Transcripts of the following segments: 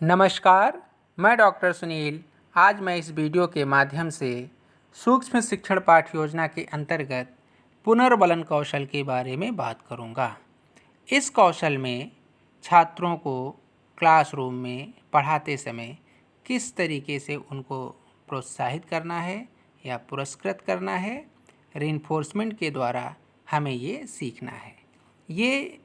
नमस्कार, मैं डॉक्टर सुनील। आज मैं इस वीडियो के माध्यम से सूक्ष्म शिक्षण पाठ्य योजना के अंतर्गत पुनर्बलन कौशल के बारे में बात करूंगा। इस कौशल में छात्रों को क्लासरूम में पढ़ाते समय किस तरीके से उनको प्रोत्साहित करना है या पुरस्कृत करना है, रीइंफोर्समेंट के द्वारा हमें ये सीखना है। ये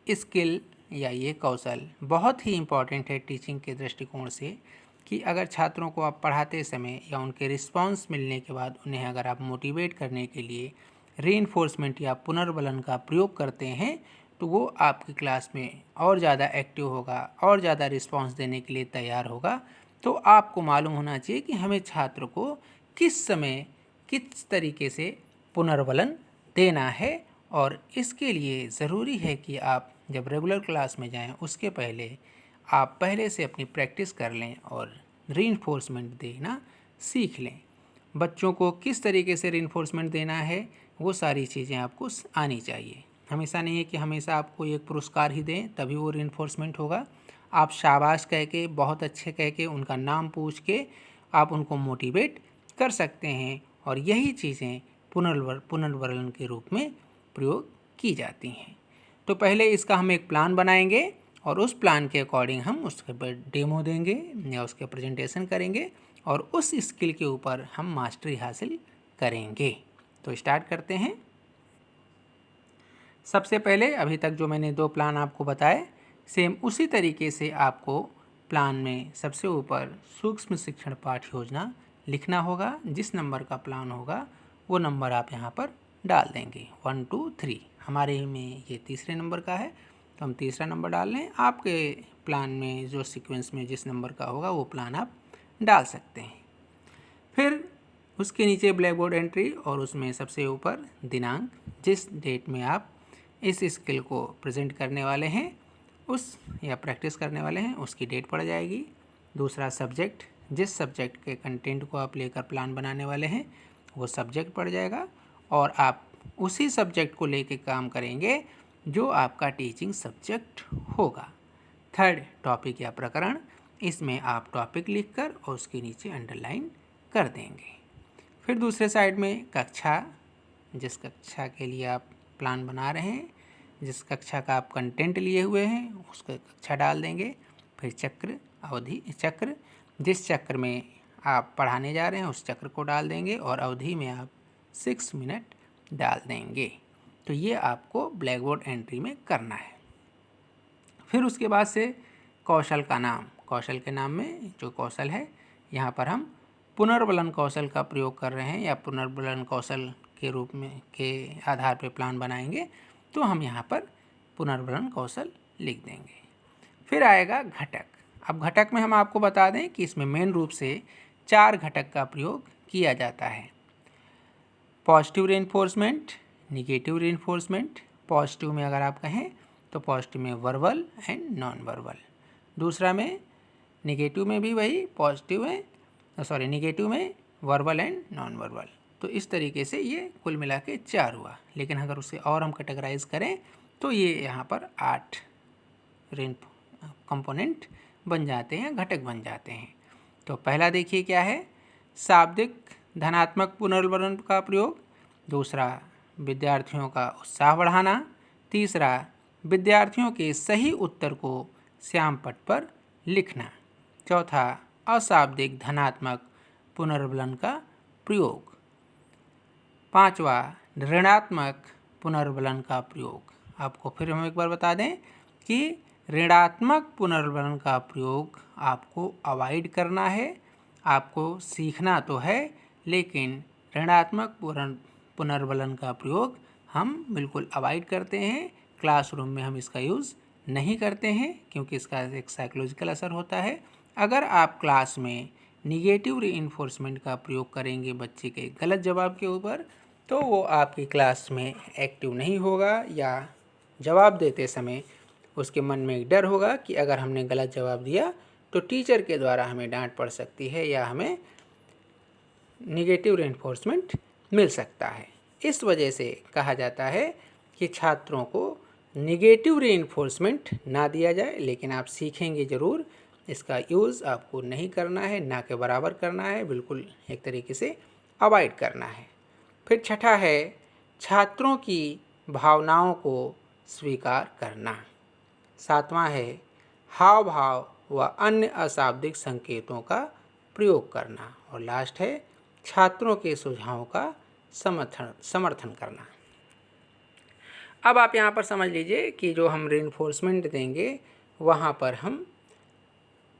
स्किल या ये कौशल बहुत ही इम्पॉर्टेंट है टीचिंग के दृष्टिकोण से कि अगर छात्रों को आप पढ़ाते समय या उनके रिस्पांस मिलने के बाद उन्हें अगर आप मोटिवेट करने के लिए रीइंफोर्समेंट या पुनर्बलन का प्रयोग करते हैं तो वो आपकी क्लास में और ज़्यादा एक्टिव होगा और ज़्यादा रिस्पांस देने के लिए तैयार होगा। तो आपको मालूम होना चाहिए कि हमें छात्र को किस समय किस तरीके से पुनर्बलन देना है, और इसके लिए ज़रूरी है कि आप जब रेगुलर क्लास में जाएं उसके पहले आप पहले से अपनी प्रैक्टिस कर लें और रीइंफोर्समेंट देना सीख लें। बच्चों को किस तरीके से रीइंफोर्समेंट देना है वो सारी चीज़ें आपको आनी चाहिए। हमेशा नहीं है कि हमेशा आपको एक पुरस्कार ही दें तभी वो रीइंफोर्समेंट होगा। आप शाबाश कह के, बहुत अच्छे कह के, उनका नाम पूछ के आप उनको मोटिवेट कर सकते हैं, और यही चीज़ें पुनर्बलन के रूप में प्रयोग की जाती हैं। तो पहले इसका हम एक प्लान बनाएंगे और उस प्लान के अकॉर्डिंग हम उसके पर डेमो देंगे या उसके प्रेजेंटेशन करेंगे और उस स्किल के ऊपर हम मास्टरी हासिल करेंगे। तो स्टार्ट करते हैं। सबसे पहले अभी तक जो मैंने 2 प्लान आपको बताए, सेम उसी तरीके से आपको प्लान में सबसे ऊपर सूक्ष्म शिक्षण पाठ्य योजना लिखना होगा। जिस नंबर का प्लान होगा वो नंबर आप यहाँ पर डाल देंगे, 1 2 3। हमारे में ये तीसरे नंबर का है तो हम तीसरा नंबर डाल लें। आपके प्लान में जो सीक्वेंस में जिस नंबर का होगा वो प्लान आप डाल सकते हैं। फिर उसके नीचे ब्लैक बोर्ड एंट्री और उसमें सबसे ऊपर दिनांक, जिस डेट में आप इस स्किल को प्रेजेंट करने वाले हैं उस या प्रैक्टिस करने वाले हैं उसकी डेट पड़ जाएगी। दूसरा सब्जेक्ट, जिस सब्जेक्ट के कंटेंट को आप लेकर प्लान बनाने वाले हैं वो सब्जेक्ट पड़ जाएगा, और आप उसी सब्जेक्ट को लेकर काम करेंगे जो आपका टीचिंग सब्जेक्ट होगा। थर्ड, टॉपिक या प्रकरण, इसमें आप टॉपिक लिखकर और उसके नीचे अंडरलाइन कर देंगे। फिर दूसरे साइड में कक्षा, जिस कक्षा के लिए आप प्लान बना रहे हैं, जिस कक्षा का आप कंटेंट लिए हुए हैं उसका कक्षा डाल देंगे। फिर चक्र, अवधि चक्र, जिस चक्र में आप पढ़ाने जा रहे हैं उस चक्र को डाल देंगे और अवधि में आप 6 मिनट डाल देंगे। तो ये आपको ब्लैक बोर्ड एंट्री में करना है। फिर उसके बाद से कौशल का नाम, कौशल के नाम में जो कौशल है यहाँ पर हम पुनर्बलन कौशल का प्रयोग कर रहे हैं या पुनर्बलन कौशल के रूप में के आधार पर प्लान बनाएंगे तो हम यहाँ पर पुनर्बलन कौशल लिख देंगे। फिर आएगा घटक। अब घटक में हम आपको बता दें कि इसमें मेन रूप से 4 घटक का प्रयोग किया जाता है। Positive reinforcement, negative reinforcement. Positive में अगर आप कहें तो पॉजिटिव में वर्बल एंड नॉन वर्बल। दूसरा में निगेटिव में भी वही पॉजिटिव है, निगेटिव में वर्बल एंड नॉन वर्बल। तो इस तरीके से ये कुल मिला के 4 हुआ, लेकिन अगर उसे और हम कैटेगराइज करें तो ये यहाँ पर 8 कंपोनेंट बन जाते हैं, घटक बन जाते हैं। तो पहला देखिए क्या है, शाब्दिक धनात्मक पुनर्बलन का प्रयोग। दूसरा, विद्यार्थियों का उत्साह बढ़ाना। तीसरा, विद्यार्थियों के सही उत्तर को श्यामपट्ट पर लिखना। चौथा, अशाब्दिक धनात्मक पुनर्बलन का प्रयोग। पांचवा, ऋणात्मक पुनर्बलन का प्रयोग। आपको फिर हम एक बार बता दें कि ऋणात्मक पुनर्बलन का प्रयोग आपको अवॉइड करना है। आपको सीखना तो है, लेकिन ऋणात्मक पुनर्बलन का प्रयोग हम बिल्कुल अवॉइड करते हैं। क्लासरूम में हम इसका यूज़ नहीं करते हैं क्योंकि इसका एक साइकोलॉजिकल असर होता है। अगर आप क्लास में निगेटिव रीइंफोर्समेंट का प्रयोग करेंगे बच्चे के गलत जवाब के ऊपर तो वो आपकी क्लास में एक्टिव नहीं होगा, या जवाब देते समय उसके मन में एक डर होगा कि अगर हमने गलत जवाब दिया तो टीचर के द्वारा हमें डांट पड़ सकती है या हमें निगेटिव रीइंफोर्समेंट मिल सकता है। इस वजह से कहा जाता है कि छात्रों को निगेटिव रीइंफोर्समेंट ना दिया जाए, लेकिन आप सीखेंगे ज़रूर इसका यूज़ आपको नहीं करना है, ना के बराबर करना है, बिल्कुल एक तरीके से अवॉइड करना है। फिर छठा है छात्रों की भावनाओं को स्वीकार करना। सातवां है हाव भाव व अन्य अशाब्दिक संकेतों का प्रयोग करना। और लास्ट है छात्रों के सुझावों का समर्थन करना। अब आप यहाँ पर समझ लीजिए कि जो हम रीइंफोर्समेंट देंगे वहाँ पर हम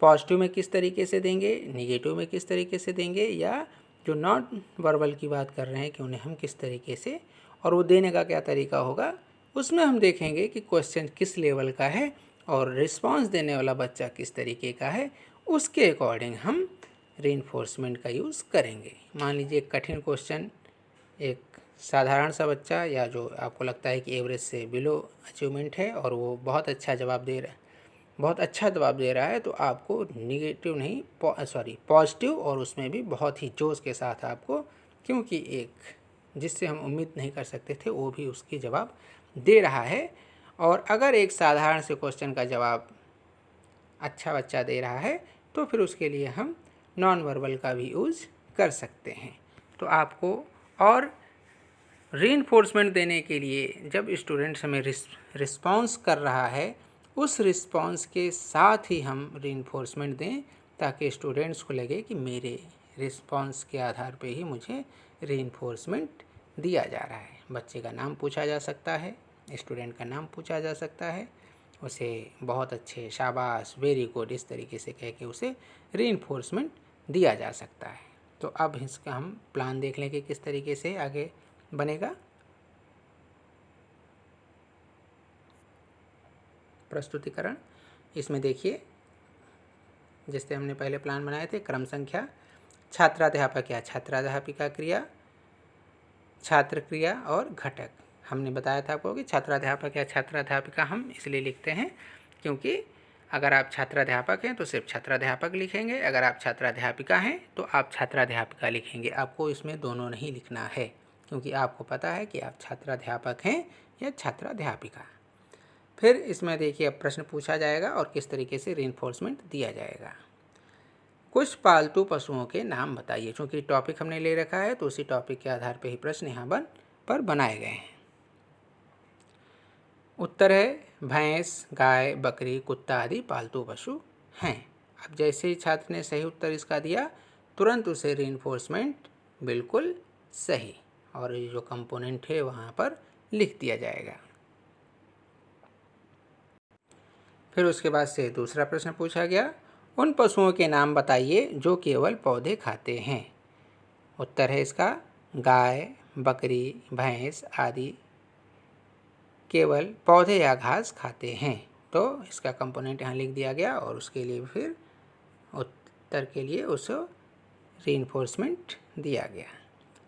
पॉजिटिव में किस तरीके से देंगे, निगेटिव में किस तरीके से देंगे, या जो नॉन वर्बल की बात कर रहे हैं कि उन्हें हम किस तरीके से, और वो देने का क्या तरीका होगा, उसमें हम देखेंगे कि क्वेश्चन किस लेवल का है और रिस्पांस देने वाला बच्चा किस तरीके का है, उसके अकॉर्डिंग हम रीइंफोर्समेंट का यूज़ करेंगे। मान लीजिए एक कठिन क्वेश्चन एक साधारण सा बच्चा या जो आपको लगता है कि एवरेज से बिलो अचीवमेंट है और वो बहुत अच्छा जवाब दे रहा है, बहुत अच्छा जवाब दे रहा है, तो आपको निगेटिव नहीं पॉजिटिव और उसमें भी बहुत ही जोश के साथ आपको, क्योंकि एक जिससे हम उम्मीद नहीं कर सकते थे वो भी उसकी जवाब दे रहा है। और अगर एक साधारण से क्वेश्चन का जवाब अच्छा बच्चा दे रहा है तो फिर उसके लिए हम नॉन वर्बल का भी यूज़ कर सकते हैं। तो आपको और रीइंफोर्समेंट देने के लिए जब स्टूडेंट्स हमें रिस्पॉन्स कर रहा है उस रिस्पॉन्स के साथ ही हम रीइंफोर्समेंट दें, ताकि स्टूडेंट्स को लगे कि मेरे रिस्पॉन्स के आधार पे ही मुझे रीइंफोर्समेंट दिया जा रहा है। बच्चे का नाम पूछा जा सकता है, स्टूडेंट का नाम पूछा जा सकता है, उसे बहुत अच्छे शाबाश वेरी गुड इस तरीके से कह के उसे रीइंफोर्समेंट दिया जा सकता है। तो अब इसका हम प्लान देख लें कि किस तरीके से आगे बनेगा। प्रस्तुतिकरण इसमें देखिए, जैसे हमने पहले प्लान बनाए थे, क्रम संख्या छात्राध्यापक या छात्राध्यापिका क्रिया, छात्र क्रिया और घटक। हमने बताया था आपको कि छात्राध्यापक या छात्राध्यापिका हम इसलिए लिखते हैं क्योंकि अगर आप छात्राध्यापक हैं तो सिर्फ छात्राध्यापक लिखेंगे, अगर आप छात्राध्यापिका हैं तो आप छात्राध्यापिका लिखेंगे। आपको इसमें दोनों नहीं लिखना है, क्योंकि आपको पता है कि आप छात्राध्यापक हैं या छात्राध्यापिका। फिर इसमें देखिए अब प्रश्न पूछा जाएगा और किस तरीके से रीइंफोर्समेंट दिया जाएगा। कुछ पालतू पशुओं के नाम बताइए। चूँकि टॉपिक हमने ले रखा है तो उसी टॉपिक के आधार पर ही प्रश्न यहाँ पर बनाए गए हैं। उत्तर है भैंस, गाय, बकरी, कुत्ता आदि पालतू पशु हैं। अब जैसे ही छात्र ने सही उत्तर इसका दिया तुरंत उसे रीइंफोर्समेंट बिल्कुल सही और ये जो कंपोनेंट है वहाँ पर लिख दिया जाएगा। फिर उसके बाद से दूसरा प्रश्न पूछा गया, उन पशुओं के नाम बताइए जो केवल पौधे खाते हैं। उत्तर है इसका गाय, बकरी, भैंस आदि केवल पौधे या घास खाते हैं। तो इसका कंपोनेंट यहाँ लिख दिया गया और उसके लिए फिर उत्तर के लिए उसे रीइंफोर्समेंट दिया गया।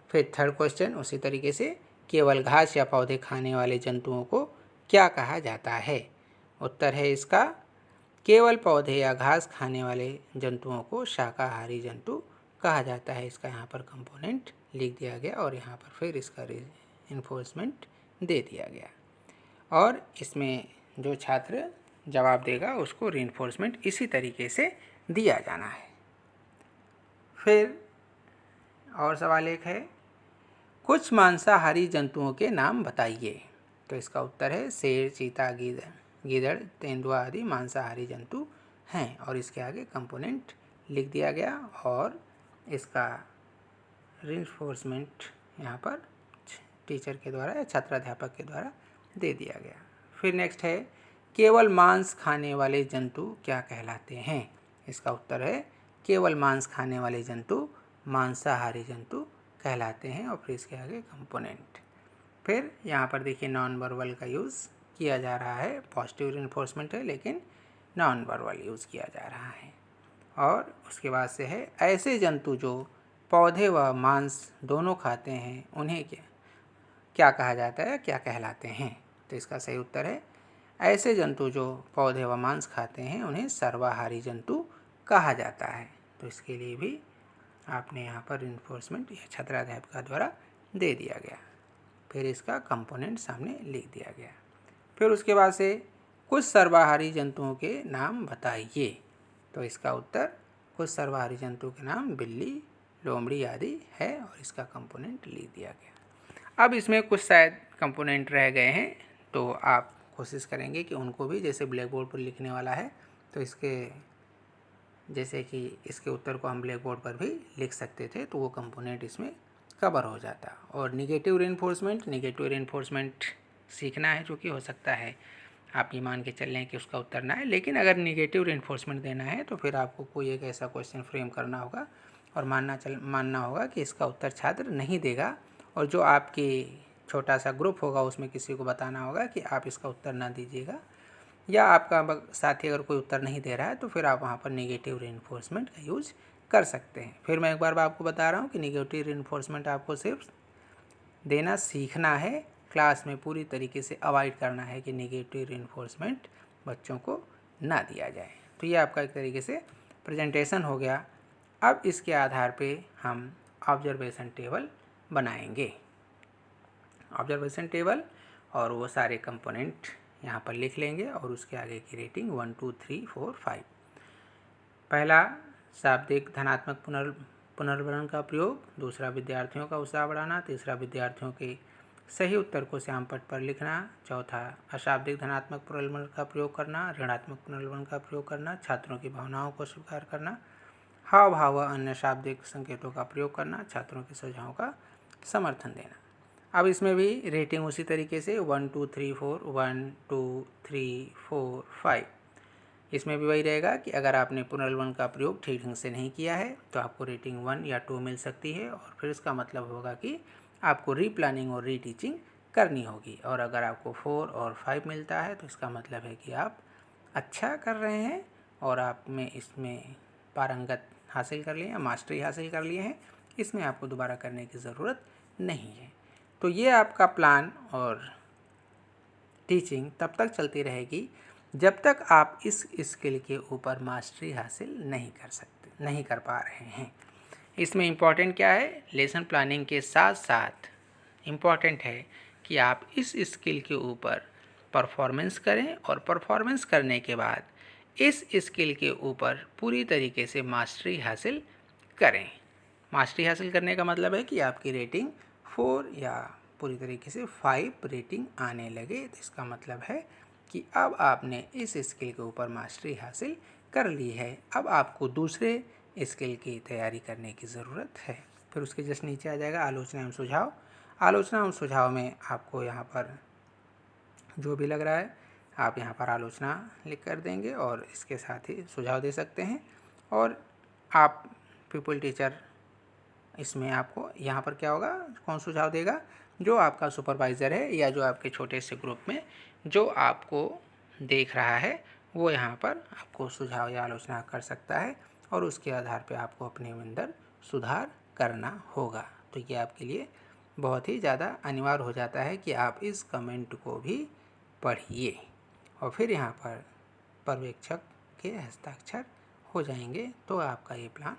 फिर थर्ड क्वेश्चन उसी तरीके से, केवल घास या पौधे खाने वाले जंतुओं को क्या कहा जाता है। उत्तर है इसका केवल पौधे या घास खाने वाले जंतुओं को शाकाहारी जंतु कहा जाता है। इसका यहाँ पर कंपोनेंट लिख दिया गया और यहाँ पर फिर इसका रीइंफोर्समेंट दे दिया गया। और इसमें जो छात्र जवाब देगा उसको रीइंफोर्समेंट इसी तरीके से दिया जाना है। फिर और सवाल एक है, कुछ मांसाहारी जंतुओं के नाम बताइए। तो इसका उत्तर है शेर, चीता, गीदड़, तेंदुआ आदि मांसाहारी जंतु हैं और इसके आगे कंपोनेंट लिख दिया गया और इसका रीइंफोर्समेंट यहाँ पर टीचर के द्वारा या छात्राध्यापक के द्वारा दे दिया गया। फिर नेक्स्ट है, केवल मांस खाने वाले जंतु क्या कहलाते हैं। इसका उत्तर है केवल मांस खाने वाले जंतु मांसाहारी जंतु कहलाते हैं और फिर इसके आगे कंपोनेंट। फिर यहाँ पर देखिए नॉन वर्बल का यूज़ किया जा रहा है, पॉजिटिव रीइंफोर्समेंट है लेकिन नॉन वर्बल यूज़ किया जा रहा है। और उसके बाद से है, ऐसे जंतु जो पौधे व मांस दोनों खाते हैं उन्हें क्या कहा जाता है, क्या कहलाते हैं। तो इसका सही उत्तर है ऐसे जंतु जो पौधे व मांस खाते हैं उन्हें सर्वाहारी जंतु कहा जाता है। तो इसके लिए भी आपने यहाँ पर रीइंफोर्समेंट या छात्राध्यापिका द्वारा दे दिया गया। फिर इसका कंपोनेंट सामने लिख दिया गया। फिर उसके बाद से कुछ सर्वाहारी जंतुओं के नाम बताइए। तो इसका उत्तर कुछ सर्वहारी जंतु के नाम बिल्ली, लोमड़ी आदि है और इसका कंपोनेंट लिख दिया गया। अब इसमें कुछ शायद कंपोनेंट रह गए हैं, तो आप कोशिश करेंगे कि उनको भी, जैसे ब्लैक बोर्ड पर लिखने वाला है तो इसके जैसे कि इसके उत्तर को हम ब्लैक बोर्ड पर भी लिख सकते थे, तो वो कंपोनेंट इसमें कवर हो जाता। और निगेटिव रेनफोर्समेंट सीखना है, जो कि हो सकता है आप ये मान के चल लें कि उसका उत्तर ना है, लेकिन अगर निगेटिव रेनफोर्समेंट देना है तो फिर आपको कोई एक ऐसा क्वेश्चन फ्रेम करना होगा और मानना होगा कि इसका उत्तर छात्र नहीं देगा, और जो आपकी छोटा सा ग्रुप होगा उसमें किसी को बताना होगा कि आप इसका उत्तर ना दीजिएगा, या आपका साथी अगर कोई उत्तर नहीं दे रहा है तो फिर आप वहाँ पर निगेटिव रेनफोर्समेंट का यूज कर सकते हैं। फिर मैं एक बार आपको बता रहा हूँ कि निगेटिव रेनफोर्समेंट आपको सिर्फ देना सीखना है, क्लास में पूरी तरीके से अवॉइड करना है कि निगेटिव रेनफोर्समेंट बच्चों को ना दिया जाए। तो ये आपका एक तरीके से प्रेजेंटेशन हो गया। अब इसके आधार पे हम ऑब्जर्वेशन टेबल बनाएंगे। ऑब्जर्वेशन टेबल और वो सारे कंपोनेंट यहाँ पर लिख लेंगे और उसके आगे की रेटिंग 1 2 3 4 5। पहला, शाब्दिक धनात्मक पुनर्वरण का प्रयोग। दूसरा, विद्यार्थियों का उत्साह बढ़ाना। तीसरा, विद्यार्थियों के सही उत्तर को श्यामपट्ट पर लिखना। चौथा, अशाब्दिक धनात्मक पुनर्वरण का प्रयोग करना, ऋणात्मक पुनर्वरण का प्रयोग करना, छात्रों की भावनाओं को स्वीकार करना, हाव भाव व अन्य शाब्दिक संकेतों का प्रयोग करना, छात्रों के सुझावों का समर्थन देना। अब इसमें भी रेटिंग उसी तरीके से 1 2 3 4 1 2 3 4 5। इसमें भी वही रहेगा कि अगर आपने पुनर्वलन का प्रयोग ठीक ढंग से नहीं किया है तो आपको रेटिंग 1 या 2 मिल सकती है, और फिर इसका मतलब होगा कि आपको रीप्लानिंग और रीटीचिंग करनी होगी। और अगर आपको 4 और 5 मिलता है तो इसका मतलब है कि आप अच्छा कर रहे हैं और आप में इसमें पारंगत हासिल कर लिए हैं, मास्टरी हासिल कर लिए हैं, इसमें आपको दोबारा करने की ज़रूरत नहीं है। तो ये आपका प्लान और टीचिंग तब तक चलती रहेगी जब तक आप इस स्किल के ऊपर मास्टरी हासिल नहीं कर पा रहे हैं। इसमें इम्पॉर्टेंट क्या है, लेसन प्लानिंग के साथ साथ इम्पॉर्टेंट है कि आप इस स्किल के ऊपर परफॉर्मेंस करें, और परफॉर्मेंस करने के बाद इस स्किल के ऊपर पूरी तरीके से मास्टरी हासिल करें। मास्टरी हासिल करने का मतलब है कि आपकी रेटिंग 4 या पूरी तरीके से 5 रेटिंग आने लगे, तो इसका मतलब है कि अब आपने इस स्किल के ऊपर मास्टरी हासिल कर ली है। अब आपको दूसरे स्किल की तैयारी करने की ज़रूरत है। फिर उसके जस्ट नीचे आ जाएगा आलोचना एवं सुझाव। आलोचना एवं सुझाव में आपको यहाँ पर जो भी लग रहा है आप यहाँ पर आलोचना लिख कर देंगे और इसके साथ ही सुझाव दे सकते हैं। और आप पीपल टीचर, इसमें आपको यहाँ पर क्या होगा, कौन सुझाव देगा, जो आपका सुपरवाइज़र है या जो आपके छोटे से ग्रुप में जो आपको देख रहा है वो यहाँ पर आपको सुझाव या आलोचना कर सकता है, और उसके आधार पे आपको अपने अंदर सुधार करना होगा। तो ये आपके लिए बहुत ही ज़्यादा अनिवार्य हो जाता है कि आप इस कमेंट को भी पढ़िए, और फिर यहाँ पर पर्यवेक्षक के हस्ताक्षर हो जाएंगे तो आपका ये प्लान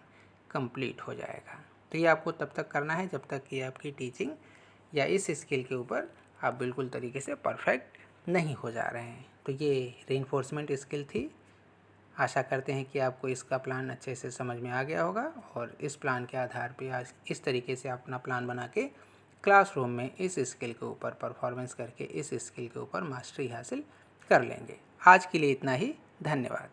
कंप्लीट हो जाएगा। तो ये आपको तब तक करना है जब तक कि आपकी टीचिंग या इस स्किल के ऊपर आप बिल्कुल तरीके से परफेक्ट नहीं हो जा रहे हैं। तो ये रीइंफोर्समेंट स्किल थी। आशा करते हैं कि आपको इसका प्लान अच्छे से समझ में आ गया होगा, और इस प्लान के आधार पे आज इस तरीके से अपना प्लान बना के क्लासरूम में इस स्किल के ऊपर परफॉर्मेंस करके इस स्किल के ऊपर मास्टरी हासिल कर लेंगे। आज के लिए इतना ही, धन्यवाद।